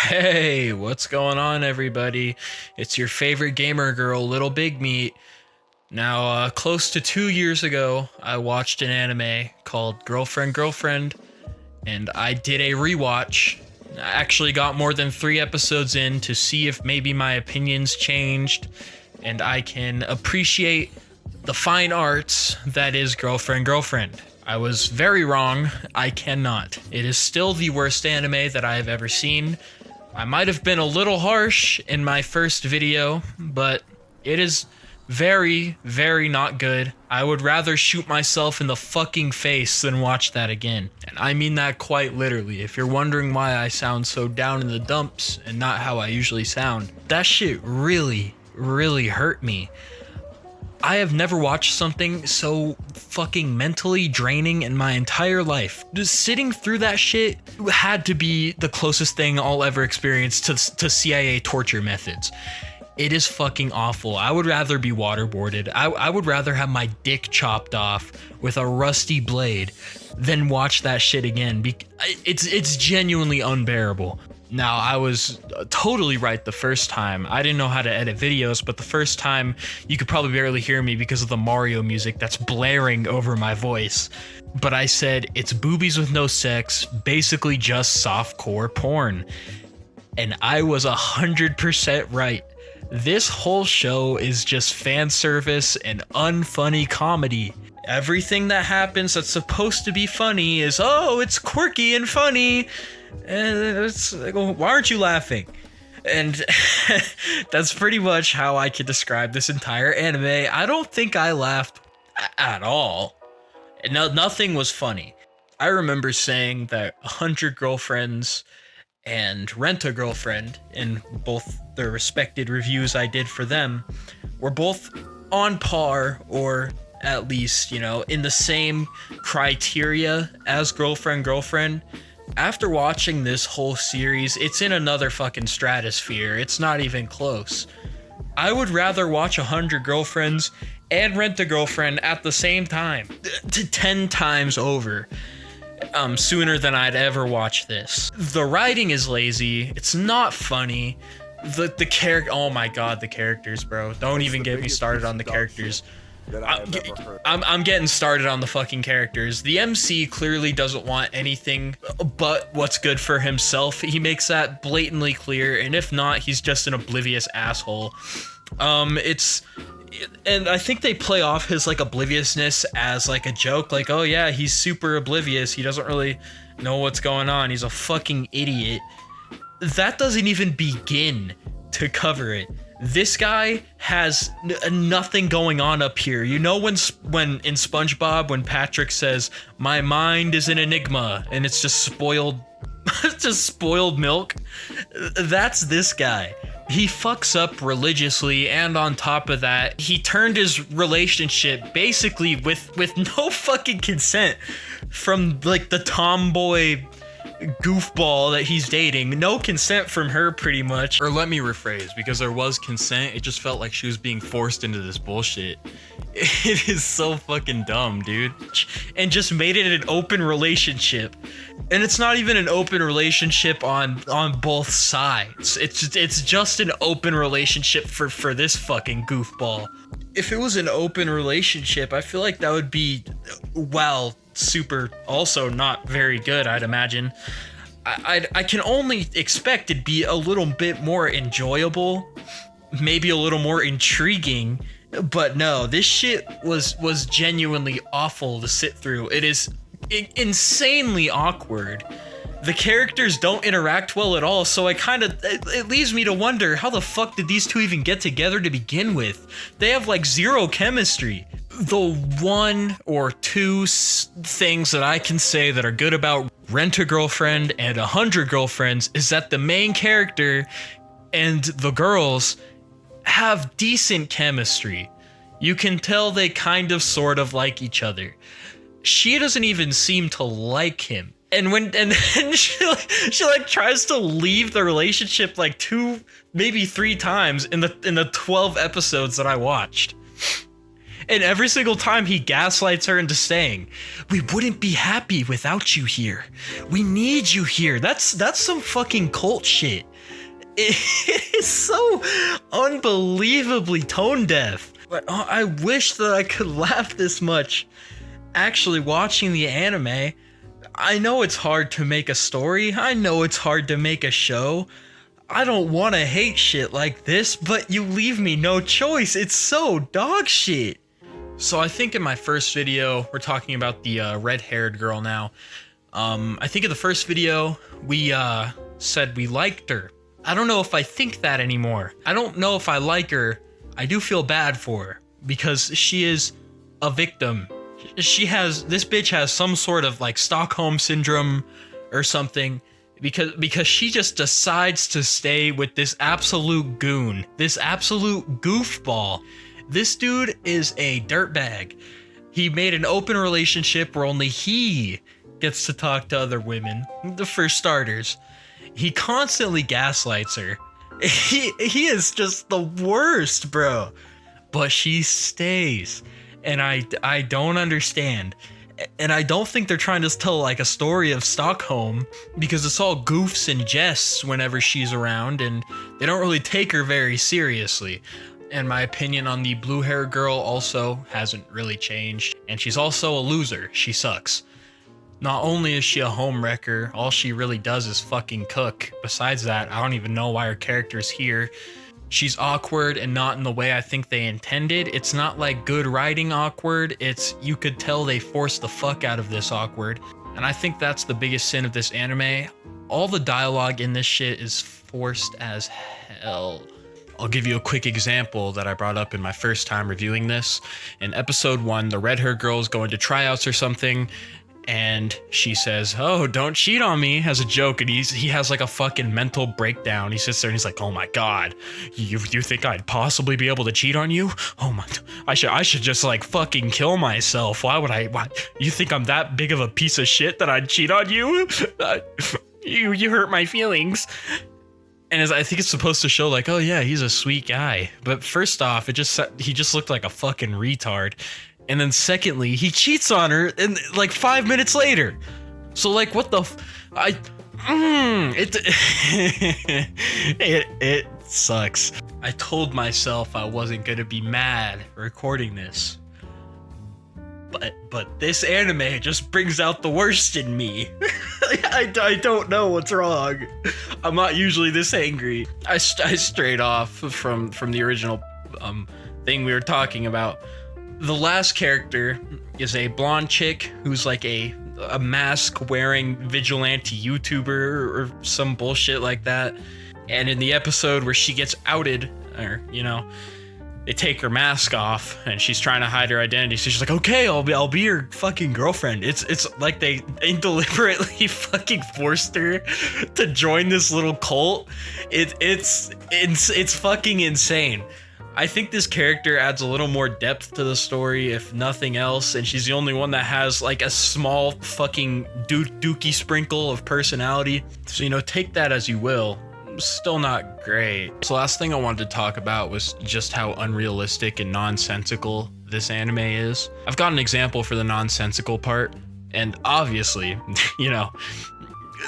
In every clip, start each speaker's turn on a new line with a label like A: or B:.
A: Hey, what's going on, everybody? It's your favorite gamer girl, Little Big Meat. Now, close to 2 years ago, I watched an anime called Girlfriend Girlfriend, and I did a rewatch. I actually got more than 3 episodes in to see if maybe my opinions changed, and I can appreciate the fine arts that is Girlfriend Girlfriend. I was very wrong. I cannot. It is still the worst anime that I have ever seen. I might have been a little harsh in my first video, but it is very, very not good. I would rather shoot myself in the fucking face than watch that again. And I mean that quite literally. If you're wondering why I sound so down in the dumps and not how I usually sound, that shit really, really hurt me. I have never watched something so fucking mentally draining in my entire life. Just sitting through that shit had to be the closest thing I'll ever experience to CIA torture methods. It is fucking awful. I would rather be waterboarded. I would rather have my dick chopped off with a rusty blade than watch that shit again. It's genuinely unbearable. Now, I was totally right the first time. I didn't know how to edit videos, but the first time you could probably barely hear me because of the Mario music that's blaring over my voice. But I said, it's boobies with no sex, basically just softcore porn. And I was 100% right. This whole show is just fan service and unfunny comedy. Everything that happens that's supposed to be funny is, oh, it's quirky and funny. And it's like, well, why aren't you laughing? And that's pretty much how I could describe this entire anime. I don't think I laughed at all. No, nothing was funny. I remember saying that 100 Girlfriends and Rent a Girlfriend, in both the respected reviews I did for them, were both on par, or at least, in the same criteria as Girlfriend Girlfriend. After watching this whole series, it's in another fucking stratosphere. It's not even close. I would rather watch 100 Girlfriends and Rent a Girlfriend at the same time, 10 times over, sooner than I'd ever watch this. The writing is lazy. It's not funny. The character, oh my god, the characters, bro. Don't even get me started on the characters. I'm getting started on the fucking characters. The MC clearly doesn't want anything but what's good for himself. He makes that blatantly clear, and if not, he's just an oblivious asshole. And I think they play off his like obliviousness as like a joke, like, oh yeah, he's super oblivious. He doesn't really know what's going on. He's a fucking idiot. That doesn't even begin to cover it. This guy has nothing going on up here. You know when in SpongeBob, when Patrick says, my mind is an enigma, and it's just spoiled, just spoiled milk? That's this guy. He fucks up religiously, and on top of that, he turned his relationship basically with no fucking consent from like the tomboy goofball that he's dating. No consent from her, pretty much. Or let me rephrase, because there was consent, it just felt like she was being forced into this bullshit. It is so fucking dumb, dude. And just made it an open relationship. And it's not even an open relationship on both sides. It's just an open relationship for this fucking goofball. If it was an open relationship, I feel like that would be, well, super also not very good, I'd imagine. I can only expect it'd be a little bit more enjoyable, maybe a little more intriguing, but no, this shit was genuinely awful to sit through. It is insanely awkward. The characters don't interact well at all, so it leaves me to wonder, how the fuck did these two even get together to begin with? They have like zero chemistry. The one or two things that I can say that are good about Rent a Girlfriend and 100 Girlfriends is that the main character and the girls have decent chemistry. You can tell they kind of sort of like each other. She doesn't even seem to like him. And then she tries to leave the relationship like 2, maybe 3 times in the 12 episodes that I watched. And every single time he gaslights her into saying, "We wouldn't be happy without you here. We need you here." That's some fucking cult shit. It is so unbelievably tone deaf. But I wish that I could laugh this much actually watching the anime. I know it's hard to make a story. I know it's hard to make a show. I don't want to hate shit like this, but you leave me no choice. It's so dog shit. So I think in my first video, we're talking about the red-haired girl now. I think in the first video, we said we liked her. I don't know if I think that anymore. I don't know if I like her. I do feel bad for her because she is a victim. This bitch has some sort of like Stockholm syndrome or something. Because she just decides to stay with this absolute goon, this absolute goofball. This dude is a dirtbag. He made an open relationship where only he gets to talk to other women, for starters. He constantly gaslights her. He is just the worst, bro. But she stays, and I don't understand. And I don't think they're trying to tell like a story of Stockholm, because it's all goofs and jests whenever she's around, and they don't really take her very seriously. And my opinion on the blue hair girl also hasn't really changed, and she's also a loser. She sucks. Not only is she a homewrecker, all she really does is fucking cook. Besides that, I don't even know why her character's here. She's awkward and not in the way I think they intended. It's not like good writing awkward. It's, you could tell they forced the fuck out of this awkward. And I think that's the biggest sin of this anime. All the dialogue in this shit is forced as hell. I'll give you a quick example that I brought up in my first time reviewing this. In episode 1, the red-haired girl is going to tryouts or something, and she says, "Oh, don't cheat on me," as a joke, and he has like a fucking mental breakdown. He sits there and he's like, "Oh my god, you think I'd possibly be able to cheat on you? Oh my, I should just like fucking kill myself. Why you think I'm that big of a piece of shit that I'd cheat on you? You hurt my feelings." And I think it's supposed to show like, oh yeah, he's a sweet guy. But first off, he just looked like a fucking retard. And then secondly, he cheats on her and like 5 minutes later. So like, what the it sucks. I told myself I wasn't gonna be mad recording this. But this anime just brings out the worst in me. I don't know what's wrong. I'm not usually this angry. I strayed off from the original thing we were talking about. The last character is a blonde chick who's like a mask-wearing vigilante YouTuber or some bullshit like that. And in the episode where she gets outed, or, you know, they take her mask off and she's trying to hide her identity. So she's like, "Okay, I'll be your fucking girlfriend." It's like they deliberately fucking forced her to join this little cult. It's fucking insane. I think this character adds a little more depth to the story, if nothing else, and she's the only one that has like a small fucking dookie sprinkle of personality. So, you know, take that as you will. Still not great. So last thing I wanted to talk about was just how unrealistic and nonsensical this anime is. I've got an example for the nonsensical part, and obviously, you know,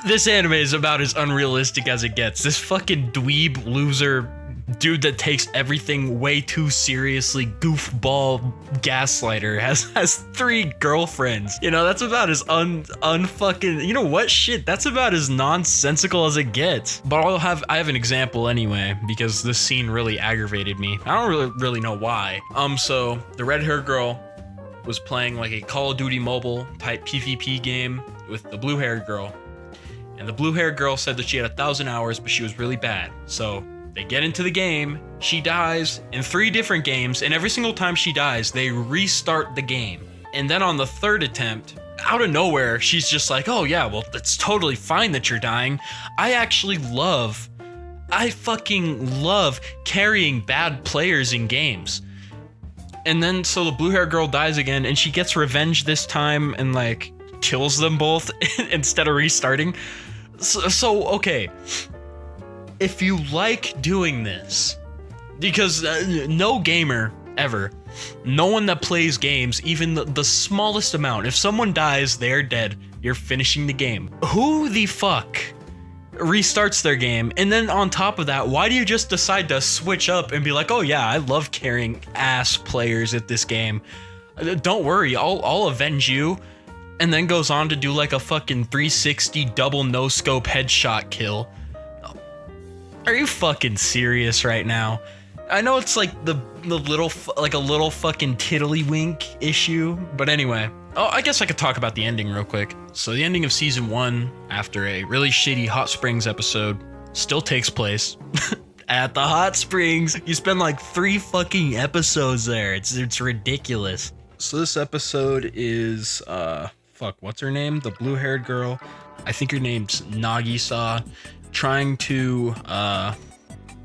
A: this anime is about as unrealistic as it gets. This fucking dweeb loser dude that takes everything way too seriously, goofball gaslighter, has 3 girlfriends. You know, that's about as unfucking, you know what, shit, that's about as nonsensical as it gets. But I have an example anyway, because this scene really aggravated me. I don't really know why. So the red-haired girl was playing like a Call of Duty mobile type PvP game with the blue-haired girl. And the blue-haired girl said that she had 1,000 hours, but she was really bad. So they get into the game, she dies in 3 different games, and every single time she dies, they restart the game. And then on the 3rd attempt, out of nowhere, she's just like, "Oh yeah, well, it's totally fine that you're dying. I fucking love carrying bad players in games." And then so the blue-haired girl dies again, and she gets revenge this time and like kills them both instead of restarting. So okay. If you like doing this, because no gamer ever No one that plays games, even the smallest amount, if someone dies, they're dead. You're finishing the game. Who the fuck restarts their game? And then on top of that, why do you just decide to switch up and be like, oh yeah, I love carrying ass players at this game. Don't worry, I'll avenge you. And then goes on to do like a fucking 360 double no scope headshot kill. Are you fucking serious right now? I know it's like the little, like a little fucking tiddlywink issue, but anyway. Oh, I guess I could talk about the ending real quick. So the ending of season 1, after a really shitty Hot Springs episode, still takes place at the Hot Springs. You spend like 3 fucking episodes there. It's ridiculous. So this episode is, what's her name? The blue-haired girl. I think her name's Nagisa, trying to,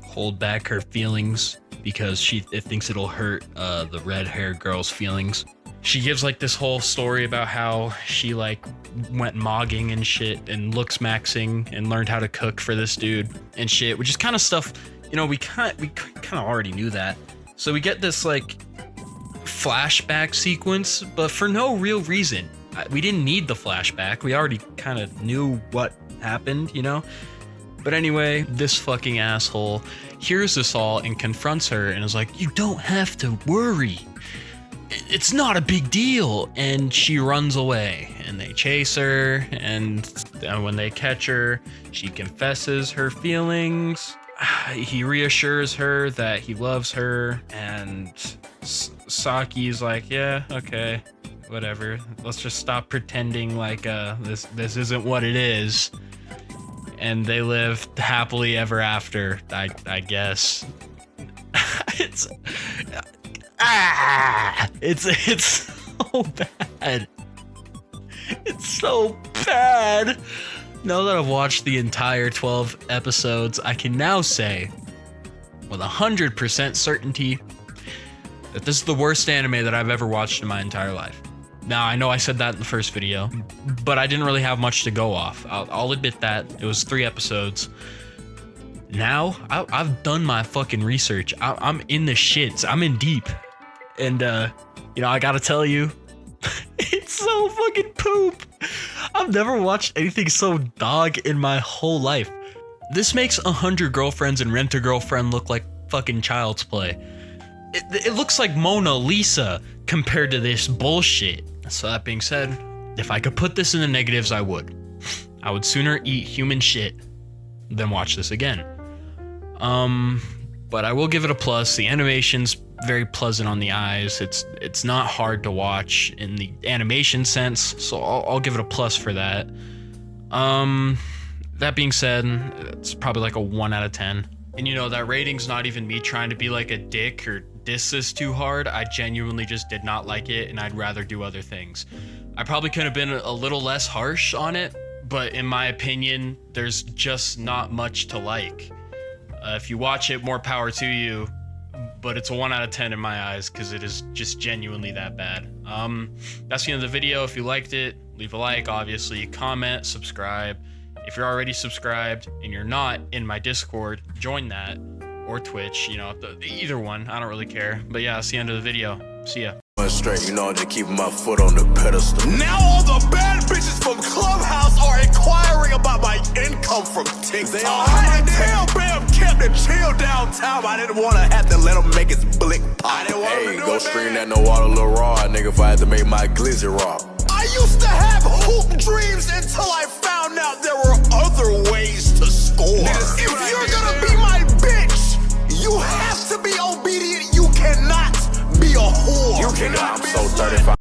A: hold back her feelings because she thinks it'll hurt the red-haired girl's feelings. She gives like this whole story about how she like went mogging and shit and looks maxing and learned how to cook for this dude and shit, which is kind of stuff, you know, we kind of already knew that. So we get this like flashback sequence, but for no real reason. We didn't need the flashback. We already kind of knew what happened, you know? But anyway, this fucking asshole hears this all and confronts her and is like, you don't have to worry. It's not a big deal. And she runs away and they chase her. And when they catch her, she confesses her feelings. He reassures her that he loves her. And Saki's like, yeah, okay, whatever. Let's just stop pretending like this isn't what it is. And they live happily ever after, I guess. It's so bad. It's so bad. Now that I've watched the entire 12 episodes, I can now say with 100% certainty that this is the worst anime that I've ever watched in my entire life. Now, I know I said that in the first video, but I didn't really have much to go off. I'll admit that. It was 3 episodes. Now, I've done my fucking research. I'm in the shits. I'm in deep. And, you know, I gotta tell you, it's so fucking poop. I've never watched anything so dog in my whole life. This makes 100 Girlfriends and Rent a Girlfriend look like fucking child's play. It looks like Mona Lisa compared to this bullshit. So that being said, if I could put this in the negatives, I would. I would sooner eat human shit than watch this again. But I will give it a plus. The animation's very pleasant on the eyes. It's not hard to watch in the animation sense, so I'll give it a plus for that. That being said, it's probably like a 1 out of 10. And you know, that rating's not even me trying to be like a dick or diss this too hard. I genuinely just did not like it, and I'd rather do other things. I probably could have been a little less harsh on it, but in my opinion, there's just not much to like. If you watch it, more power to you, but it's a 1 out of 10 in my eyes because it is just genuinely that bad. That's the end of the video. If you liked it, leave a like, obviously, comment, subscribe. If you're already subscribed and you're not in my Discord, join that, or Twitch, you know, either one. I don't really care. But yeah, that's the end of the video. See ya.
B: Straight, you know, just keeping my foot on the pedestal. Now all the bad bitches from Clubhouse are inquiring about my income from TikTok. They all had to tell Bam kept the chill downtown. I didn't want to have to let him make his blick pop. Hey, go stream that No Water Lil Raw, nigga, if I had to make my glizzy raw. I used to have hoop dreams until I found out there were other ways to score. If you're gonna be my bitch, you have to be obedient. You cannot be a whore. You cannot. I'm so 35.